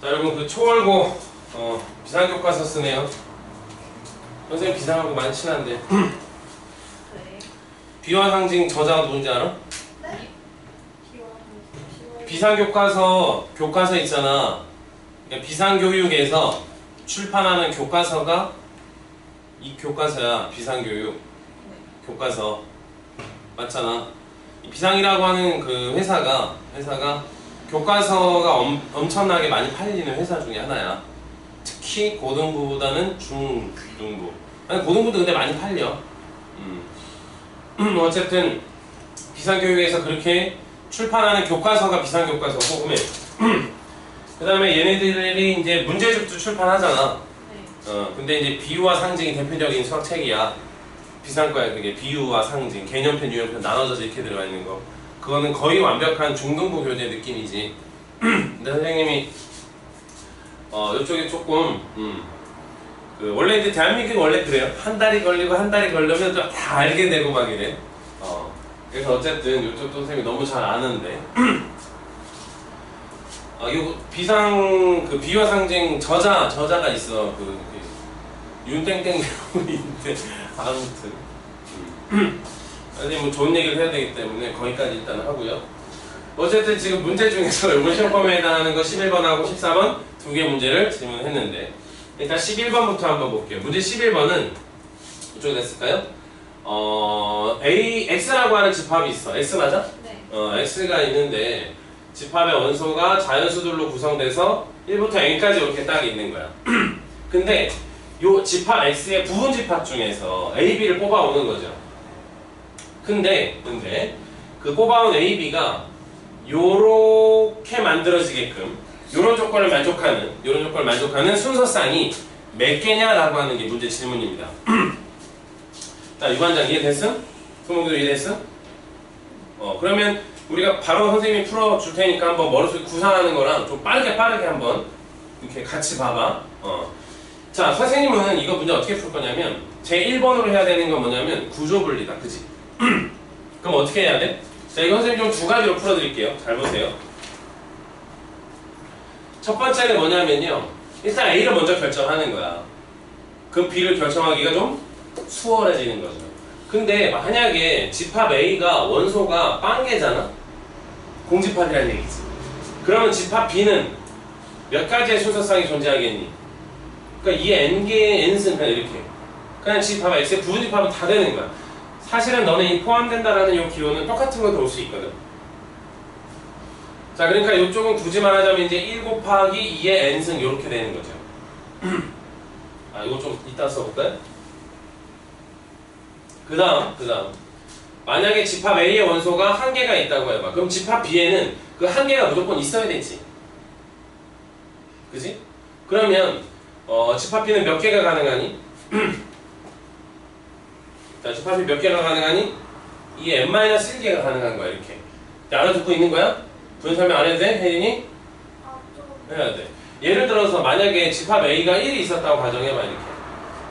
자, 여러분 그 초월고 비상교과서 쓰네요. 선생님 비상하고 많이 친한데. 네. 비화 상징 저자가 누군지 알아? 네? 비상교과서 교과서 있잖아. 그러니까 비상교육에서 출판하는 교과서가 이 교과서야. 비상교육 교과서 맞잖아. 이 비상이라고 하는 그 회사가 교과서가 엄청나게 많이 팔리는 회사 중에 하나야. 특히 고등부보다는 중등부. 아니 고등부도 근데 많이 팔려. 어쨌든 비상교육에서 그렇게 출판하는 교과서가 비상교과서고, 그 다음에 얘네들이 이제 문제집도 출판하잖아. 네. 근데 이제 비유와 상징이 대표적인 수학책이야. 비상과야. 그게 비유와 상징, 개념편, 유형편 나눠져서 이렇게 들어가 있는 거. 그거는 거의 완벽한 중등부 교재 느낌이지. 근데 선생님이 이쪽에 조금 원래 이제 대한민국이 원래 그래요. 한 달이 걸리고 한 달이 걸리면 또 다 알게 되고 막 이래. 그래서 어쨌든 이쪽도 선생님이 너무 잘 아는데. 이거 그 비유와 상징 저자가 있어. 그 윤땡땡 배우인데 아무튼. 근데 뭐 좋은 얘기를 해야 되기 때문에 거기까지 일단 하고요. 어쨌든 지금 문제 중에서 이번 시험범위에 해당하는 거 11번하고 14번 두 개 문제를 질문했는데, 일단 11번부터 한번 볼게요. 문제 11번은 이쪽에 됐을까요? X라고 하는 집합이 있어. X 맞아? 네. X가 있는데 집합의 원소가 자연수들로 구성돼서 1부터 N까지 이렇게 딱 있는 거야. 근데 요 집합 X의 부분 집합 중에서 A, B를 뽑아오는 거죠. 근데 그 뽑아온 A, B가 요렇게 만들어지게끔 요런 조건을 만족하는 순서쌍이 몇 개냐라고 하는 게 문제 질문입니다. 자, 유관장 이해됐음? 소몽도 이해됐음? 그러면 우리가 바로 선생님이 풀어줄 테니까 한번 머릿속에 구상하는 거랑 좀 빠르게 한번 이렇게 같이 봐봐. 자, 선생님은 이거 문제 어떻게 풀 거냐면 제 1번으로 해야 되는 건 뭐냐면 구조분리다. 그지? 그럼 어떻게 해야 돼? 자, 이거 선생님 좀 두 가지로 풀어드릴게요. 잘 보세요. 첫 번째는 뭐냐면요, 일단 A를 먼저 결정하는 거야. 그럼 B를 결정하기가 좀 수월해지는 거죠. 근데 만약에 집합 A가 원소가 빵개잖아? 공집합이라는 얘기지. 그러면 집합 B는 몇 가지의 순서쌍이 존재하겠니? 그러니까 이 N개의 N승 그냥 이렇게 그냥 집합 X의 부분집합은 다 되는 거야. 사실은 너는 이 포함된다라는 이 기호는 똑같은 거 올 수 있거든. 자, 그러니까 이쪽은 굳이 말하자면 이제 1 곱하기 2의 n승 이렇게 되는 거죠. 이거 좀 이따 써볼까요? 그 다음 만약에 집합 A의 원소가 한 개가 있다고 해봐. 그럼 집합 B에는 그 한 개가 무조건 있어야 되지. 그지? 그러면 집합 B는 몇 개가 가능하니? 자, 집합이 몇 개가 가능하니? 이 n-1개가 가능한 거야. 이렇게 알아듣고 있는 거야? 부연 설명 안 해도 돼? 혜린이? 해야 돼. 예를 들어서 만약에 집합 A가 1이 있었다고 가정해봐. 이렇게.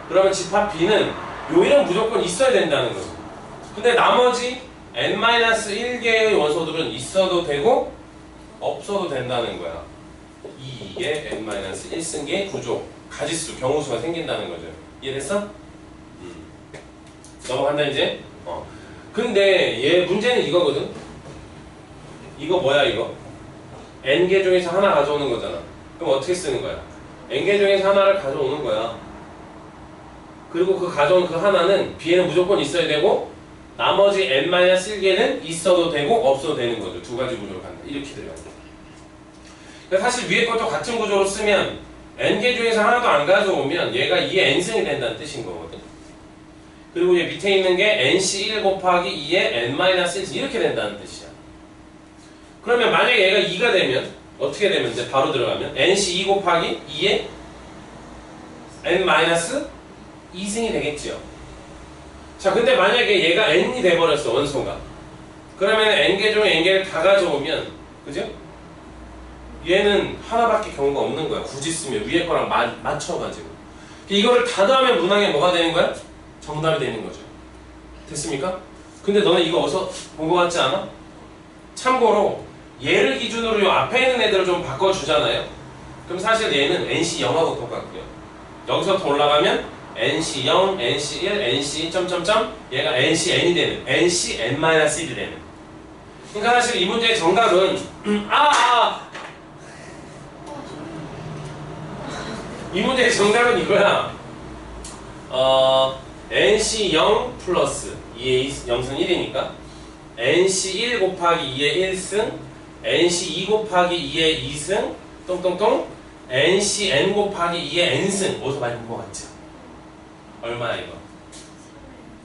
그러면 집합 B는 요 1은 무조건 있어야 된다는 거지. 근데 나머지 n-1개의 원소들은 있어도 되고 없어도 된다는 거야. 2의 n-1승계의 구조, 가지수, 경우수가 생긴다는 거죠. 이해됐어? 넘어간다 이제? 근데 얘 문제는 이거거든? 이거 뭐야 이거? n개 중에서 하나 가져오는 거잖아. 그럼 어떻게 쓰는 거야? n개 중에서 하나를 가져오는 거야. 그리고 그 가져온 그 하나는 B에는 무조건 있어야 되고 나머지 n-1개는 있어도 되고 없어도 되는 거죠. 두 가지 구조로 간다. 이렇게 들어간다. 그러니까 사실 위에 것도 같은 구조로 쓰면 n개 중에서 하나도 안 가져오면 얘가 2의 n승이 된다는 뜻인 거거든. 그리고 이제 밑에 있는 게 nc1 곱하기 2의 n-1 이렇게 된다는 뜻이야. 그러면 만약에 얘가 2가 되면 어떻게 되면 이제 바로 들어가면 nc2 곱하기 2의 n-2승이 되겠지요. 자, 근데 만약에 얘가 n이 돼버렸어, 원소가. 그러면 n개 중에 n개를 다 가져오면, 그죠? 얘는 하나밖에 경우가 없는 거야. 굳이 쓰면 위에 거랑 맞춰가지고. 이거를 다 더하면 문항에 뭐가 되는 거야? 정답이 되는 거죠. 됐습니까? 근데 너네 이거 어디서 본 거 같지 않아? 참고로 얘를 기준으로 요 앞에 있는 애들을 좀 바꿔주잖아요. 그럼 사실 얘는 NC0하고 똑같고요. 여기서부터 올라가면 NC0, NC1, NC 점점점 얘가 NCN이 되는 NCN-1이 되는. 그러니까 사실 이 문제의 정답은 이 문제의 정답은 이거야. NC0 플러스 2의 0승 1이니까 NC1 곱하기 2의 1승 NC2 곱하기 2의 2승 똥똥똥 NCN 곱하기 2의 n승. 어디서 많이 본 것 같죠? 얼마야 이거?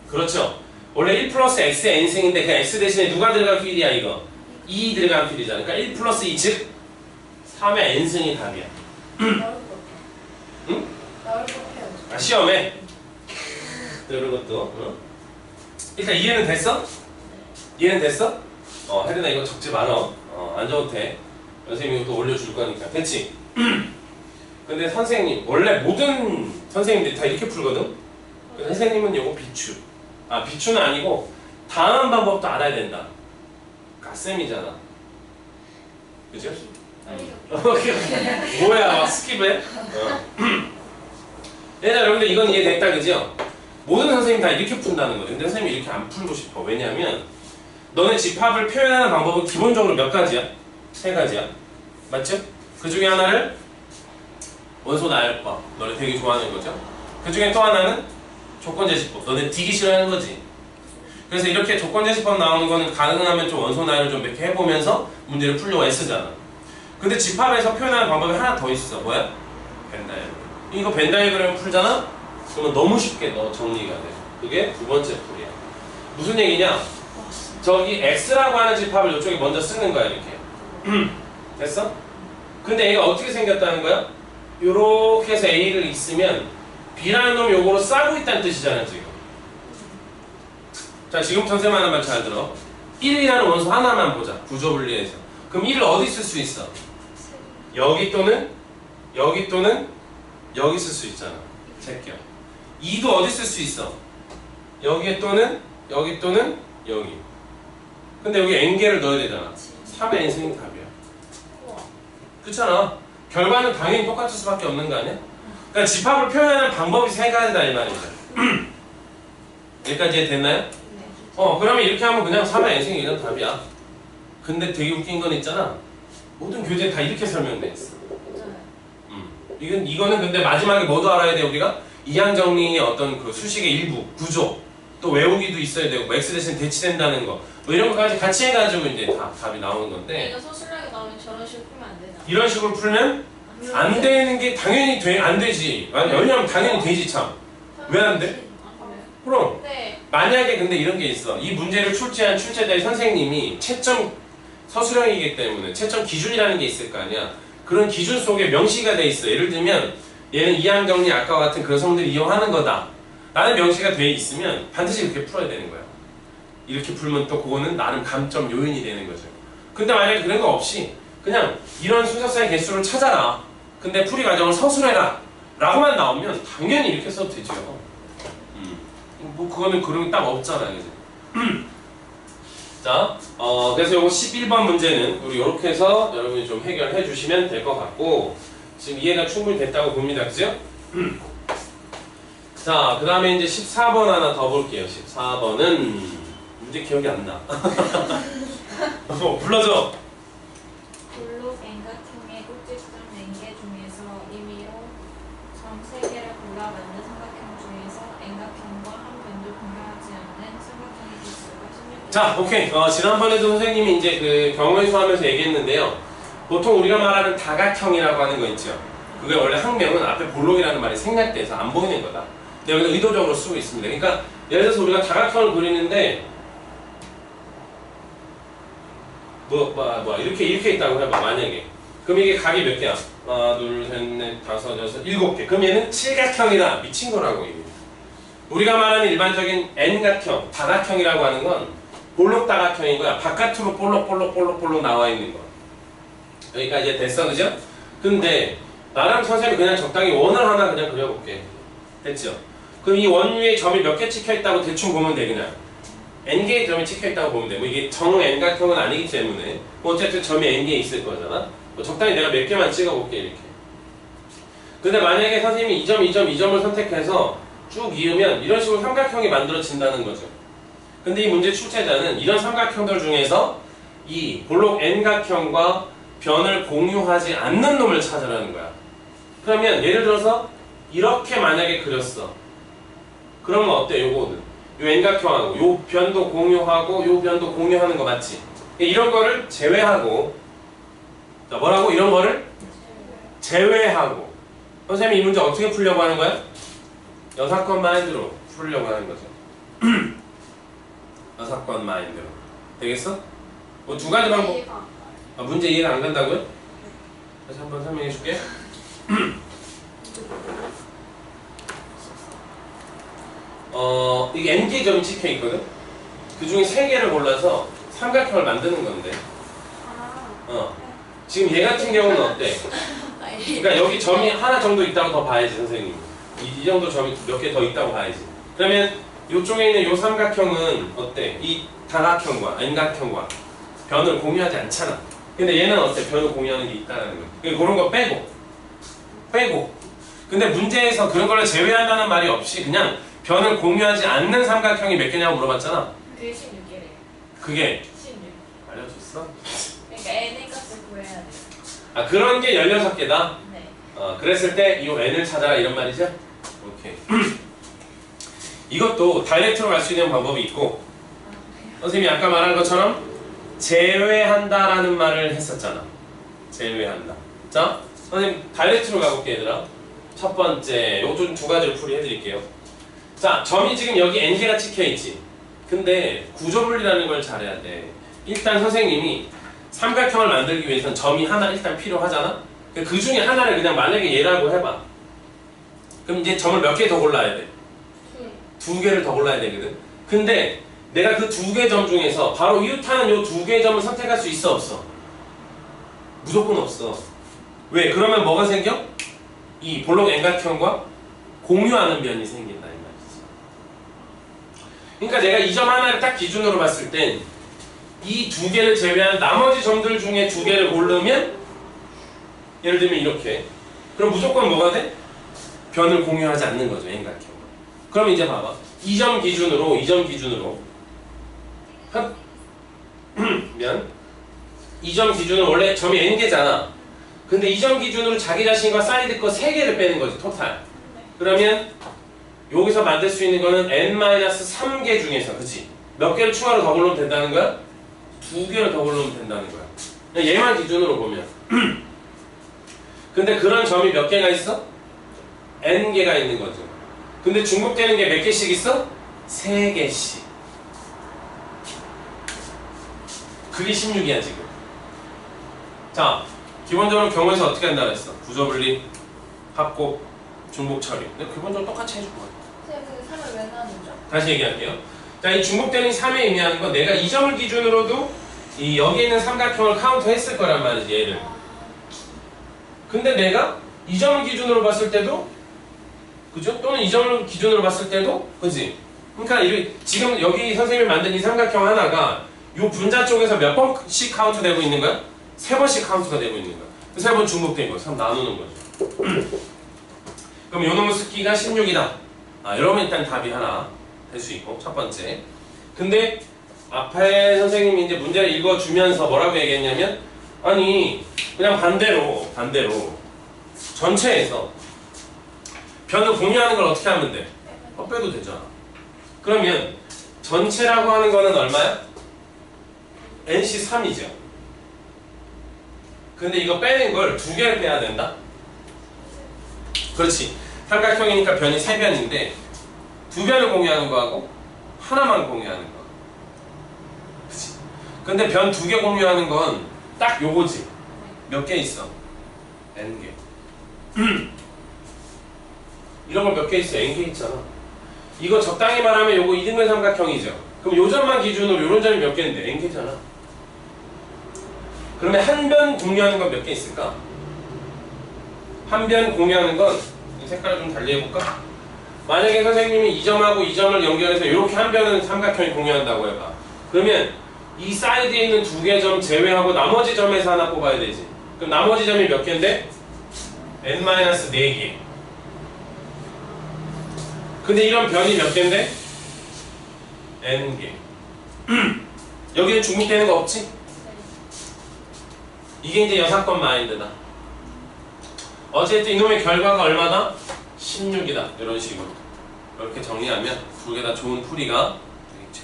그렇죠. 원래 1 플러스 x의 n승인데 그냥 x 대신에 누가 들어간 필이야 이거? 2 들어간 필이잖아. 그러니까 1 플러스 2 즉 3의 n승이 답이야. 응? 아, 시험에? 이런 것도 응? 일단 이해는 됐어? 이해는 됐어? 혜린아 이거 적지 말어. 안 적어도 돼. 선생님이 또 올려줄 거니까. 됐지? 근데 선생님 원래 모든 선생님들이 다 이렇게 풀거든? 근데 선생님은 요거 비추. 비추는 아니고 다음 방법도 알아야 된다. 갓쌤이잖아. 그죠? 오케이. 뭐야 막 스킵해? 얘들아 여러분들 이건 이해됐다 그죠? 모든 선생님이 다 이렇게 푼다는 거예요. 근데 선생님이 이렇게 안 풀고 싶어. 왜냐면 너네 집합을 표현하는 방법은 기본적으로 몇 가지야? 3가지야. 맞죠? 그 중에 하나를 원소 나열법. 너네 되게 좋아하는 거죠? 그 중에 또 하나는 조건제시법. 너네 되게 싫어하는 거지. 그래서 이렇게 조건제시법 나오는 거는 가능하면 좀 원소 나열을 좀 몇 개 해보면서 문제를 풀려고 애쓰잖아. 근데 집합에서 표현하는 방법이 하나 더 있어. 뭐야? 벤다이어그램. 이거 벤다이어그램 풀잖아? 그러면 너무 쉽게 너 정리가 돼. 그게 두 번째 풀이야. 무슨 얘기냐? 저기 X라고 하는 집합을 이쪽에 먼저 쓰는 거야 이렇게. 됐어? 근데 얘가 어떻게 생겼다는 거야? 요렇게 해서 A를 있으면 B라는 놈이 요거로 싸고 있다는 뜻이잖아 지금. 자 지금부터 선생님 하나만 잘 들어. 1이라는 원소 하나만 보자. 구조 분리해서. 그럼 1을 어디 쓸 수 있어? 여기 또는 여기 또는 여기 쓸 수 있잖아. 제껴. 2도 어디 쓸 수 있어? 여기 또는 여기 또는 여기. 근데 여기 n개를 넣어야 되잖아. 3의 n승이 답이야. 그렇잖아. 결과는 당연히 똑같을 수밖에 없는 거 아니야? 그러니까 집합을 표현하는 방법이 3가지다 이 말이죠. 여기까지 됐나요? 그러면 이렇게 하면 그냥 3의 n승이 이런 답이야. 근데 되게 웃긴 건 있잖아. 모든 교재에 다 이렇게 설명돼 있어. 이거는 근데 마지막에 뭐도 알아야 돼 우리가? 이항 정리의 어떤 그 수식의 일부, 구조, 또 외우기도 있어야 되고, 뭐 x 대신 대치된다는 거, 뭐 이런 것까지 같이 해가지고 이제 다 답이 나오는 건데. 이거 소수하게 나오면 저런 식으로 풀면 안 되나? 이런 식으로 풀면 안 되는 게 당연히 안 되지. 왜냐면 당연히 되지 참. 왜 안 돼? 그럼. 네. 만약에 근데 이런 게 있어. 이 문제를 출제한 출제자의 선생님이 채점 서술형이기 때문에 채점 기준이라는 게 있을 거 아니야. 그런 기준 속에 명시가 돼 있어. 예를 들면 얘는 이항 정리 아까 같은 그런 성들이 이용하는 거다 라는 명시가 돼 있으면 반드시 이렇게 풀어야 되는 거야. 이렇게 풀면 또 그거는 나름 감점 요인이 되는 거죠. 근데 만약에 그런 거 없이 그냥 이런 순서상의 개수를 찾아라. 근데 풀이 과정을 서술해라 라고만 나오면 당연히 이렇게 써도 되죠. 뭐 그거는 그런 게 딱 없잖아. 그지? 자, 그래서 요거 11번 문제는 우리 이렇게 해서 여러분이 좀 해결해 주시면 될 것 같고, 지금 이해가 충분히 됐다고 봅니다. 그죠? 자, 그 다음에 이제 14번 하나 더 볼게요. 14번은 문제 기억이 안 나. 불러줘. 블록 N각형의 꼭지점 N개 중에서 임의로 점 3개를 골라 만든 삼각형 중에서 N각형과 한 변도 공유하지 않는 삼각형의 개수가 16개. 자, 오케이. 지난번에도 선생님이 이제 그 경우의 수 하면서 얘기했는데요. 보통 우리가 말하는 다각형이라고 하는 거 있죠. 그게 원래 학명은 앞에 볼록이라는 말이 생략돼서 안 보이는 거다. 근데 여기서 의도적으로 쓰고 있습니다. 그러니까 예를 들어서 우리가 다각형을 그리는데 이렇게 있다고 해봐. 만약에 그럼 이게 각이 몇 개야? 하나, 둘, 셋, 넷, 다섯, 여섯, 7개. 그럼 얘는 칠각형이다. 미친 거라고 이게. 우리가 말하는 일반적인 N각형, 다각형이라고 하는 건 볼록 다각형인 거야. 바깥으로 볼록 나와 있는 거. 여기까지 이제 됐어, 그죠? 근데 나랑 선생님이 그냥 적당히 원을 하나 그냥 그려볼게. 됐죠? 그럼 이 원 위에 점이 몇 개 찍혀있다고 대충 보면 돼, 그냥. N개의 점이 찍혀있다고 보면 돼. 뭐 이게 정 N각형은 아니기 때문에 뭐 어쨌든 점이 N개 있을 거잖아. 뭐 적당히 내가 몇 개만 찍어볼게, 이렇게. 근데 만약에 선생님이 이 점, 이 점, 이 점을 선택해서 쭉 이으면 이런 식으로 삼각형이 만들어진다는 거죠. 근데 이 문제 출제자는 이런 삼각형들 중에서 이 볼록 N각형과 변을 공유하지 않는 놈을 찾으라는 거야. 그러면 예를 들어서 이렇게 만약에 그렸어. 그러면 어때? 요거는 요 N각형하고 요 변도 공유하고 요 변도 공유하는 거 맞지? 이런 거를 제외하고, 자 뭐라고? 이런 거를 제외하고. 선생님이 이 문제 어떻게 풀려고 하는 거야? 여사건 마인드로 풀려고 하는 거죠. 여사건 마인드로. 되겠어? 뭐 두 가지 방법. 문제 이해가 안 간다고요? 다시 한번 설명해 줄게. 이게 n개 점이 찍혀 있거든? 그 중에 3개를 골라서 삼각형을 만드는 건데. 지금 얘 같은 경우는 어때? 그러니까 여기 점이 하나 정도 있다고 더 봐야지, 선생님. 이 정도 점이 몇 개 더 있다고 봐야지. 그러면 이쪽에 있는 이 삼각형은 어때? 이 다각형과 N각형과 변을 공유하지 않잖아. 근데 얘는 어때? 변을 공유하는 게 있다는 거야. 그런 거 빼고. 근데 문제에서 그런 걸 제외한다는 말이 없이 그냥 변을 공유하지 않는 삼각형이 몇 개냐고 물어봤잖아. 그게 16개래요. 그게 16. 알려줬어? 그러니까 n의 값을 구해야 돼. 아, 그런 게 16개다? 네. 그랬을 때 이 n을 찾아라 이런 말이죠? 오케이. 이것도 다이렉트로 갈 수 있는 방법이 있고, 선생님이 아까 말한 것처럼 제외한다라는 말을 했었잖아. 제외한다. 자, 선생님 다이렉트로 가볼게 얘들아. 첫 번째, 요즘 두 가지로 풀이해드릴게요. 자, 점이 지금 여기 n개가 찍혀있지. 근데 구조분리라는 걸 잘해야 돼. 일단 선생님이 삼각형을 만들기 위해서는 점이 하나 일단 필요하잖아. 그 중에 하나를 그냥 만약에 얘라고 해봐. 그럼 이제 점을 몇 개 더 골라야 돼? 2개를 더 골라야 되거든. 근데 내가 그 2개 점 중에서 바로 이웃하는 요 2개 점을 선택할 수 있어 없어? 무조건 없어. 왜? 그러면 뭐가 생겨? 이 볼록 N각형과 공유하는 변이 생긴다 이 말이지. 그러니까 내가 이 점 하나를 딱 기준으로 봤을 땐 이 2개를 제외한 나머지 점들 중에 2개를 고르면, 예를 들면 이렇게, 그럼 무조건 뭐가 돼? 변을 공유하지 않는 거죠, N각형. 그럼 이제 봐봐. 이 점 기준으로 미안. 이 점 기준으로 원래 점이 n개잖아. 근데 이 점 기준으로 자기 자신과 사이드 거 3개를 빼는 거지, 토탈. 그러면 여기서 만들 수 있는 거는 n-3개 중에서, 그치? 몇 개를 추가로 더 고르면 된다는 거야? 2개를 더 고르면 된다는 거야. 그냥 얘만 기준으로 보면. 근데 그런 점이 몇 개가 있어? n개가 있는 거죠. 근데 중복되는 게 몇 개씩 있어? 3개씩. 그게 16이야 지금. 자, 기본적으로 경우에서 어떻게 한다고 했어? 구조분리, 합곱, 중복 처리. 근데 기본적으로 똑같이 해줄 거야. 선생님, 근데 3을 왜 나누죠? 다시 얘기할게요. 자, 이 중복되는 3의 의미하는 건 내가 이 점을 기준으로도 이 여기 있는 삼각형을 카운트했을 거란 말이지, 얘를. 근데 내가 이 점을 기준으로 봤을 때도, 그죠? 또는 이 점을 기준으로 봤을 때도, 그지? 그러니까 지금 여기 선생님이 만든 이 삼각형 하나가 이 분자 쪽에서 몇 번씩 카운트 되고 있는 거야? 3번씩 카운트가 되고 있는 거야. 3번 중복된 거, 3 나누는 거죠. 그럼 요 놈의 숫기가 16이다. 이러면 일단 답이 하나 될 수 있고, 첫 번째. 근데 앞에 선생님이 이제 문제를 읽어주면서 뭐라고 얘기했냐면, 아니 그냥 반대로 전체에서 변을 공유하는 걸 어떻게 하면 돼? 빼도 되잖아. 그러면 전체라고 하는 거는 얼마야? NC3이죠. 근데 이거 빼는 걸 2개를 빼야 된다? 그렇지. 삼각형이니까 변이 3변인데 2변을 공유하는 거하고 하나만 공유하는 거. 그치? 근데 변 2개 공유하는 건 딱 요거지. 몇 개 있어? N개. 이런 거 몇 개 있어? N개 있잖아. 이거 적당히 말하면 요거 이등변 삼각형이죠. 그럼 요 점만 기준으로 요런 점이 몇 개인데? N개잖아. 그러면 한 변 공유하는 건 몇 개 있을까? 한 변 공유하는 건 색깔을 좀 달리 해볼까? 만약에 선생님이 이 점하고 이 점을 연결해서 이렇게 한 변은 삼각형이 공유한다고 해봐. 그러면 이 사이드에 있는 2개 점 제외하고 나머지 점에서 하나 뽑아야 되지. 그럼 나머지 점이 몇 개인데? n-4개. 근데 이런 변이 몇 개인데? n개. 여기는 중복되는 거 없지? 이게 이제 여사건 마인드다. 어쨌든 이놈의 결과가 얼마다? 16이다. 이런 식으로. 이렇게 정리하면 두 개 다 좋은 풀이가 되겠죠.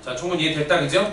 자, 충분히 이해됐다, 그죠?